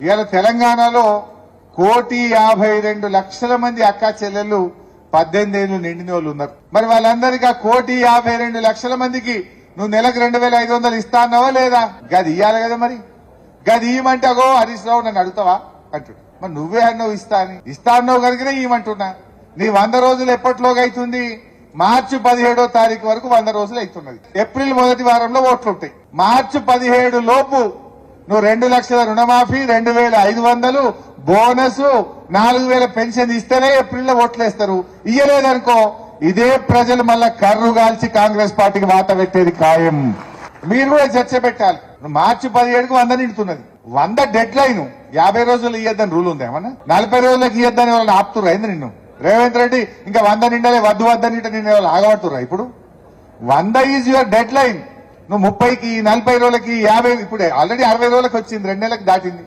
ఇవాళ తెలంగాణలో 1,52,00,000 మంది అక్క చెల్లెళ్ళు 18 ఏళ్లు నిండిన వాళ్ళు ఉన్నారు. మరి వాళ్ళందరికీ 1,52,00,000 మందికి నువ్వు నెలకు 2,500 ఇస్తా అన్నావా లేదా? గది ఇయ్యాలి కదా. మరి గది ఇయ్యమంటాగో హరీష్ రావు నన్ను అడుగుతావా అంటుడు. మరి నువ్వే అన్నావు ఇస్తా అన్నావు కనుకనే ఇవ్వమంటున్నా. నీ 100 రోజులు ఎప్పటిలోగా అవుతుంది? మార్చి 17వ తారీఖు వరకు 100 రోజులు అవుతున్నది. ఏప్రిల్ మొదటి వారంలో ఓట్లుంటాయి. మార్చి 17 లోపు నువ్వు 2 లక్షల రుణమాఫీ, 2,500 బోనస్, 4,000 పెన్షన్ ఇస్తేనే ఏప్రిల్లో ఓట్లేస్తారు. ఇయ్యలేదనుకో ఇదే ప్రజలు మళ్ళా కర్రు కాల్చి కాంగ్రెస్ పార్టీకి వాత పెట్టేది ఖాయం. మీరు కూడా చర్చ పెట్టాలి. మార్చి 17కు 100 నిండుతున్నది. 100 డెడ్ లైన్. 50 రోజులు ఇయ్యద్దని రూల్ ఉంది ఏమన్నా? 40 రోజులకు ఇయ్యద్దని వాళ్ళని ఆపుతుర్రా అయింది నిన్ను? రేవంత్ రెడ్డి ఇంకా 100 నిండలే వద్దు నిండా వాళ్ళు ఆగబడుతుర్రా? ఇప్పుడు 100 ఈజ్ యువర్ డెడ్ లైన్. నువ్వు 30కి 40 రోజులకి 50, ఇప్పుడు ఆల్రెడీ 60 రోజులకు వచ్చింది, 2 నెలలకు దాటింది.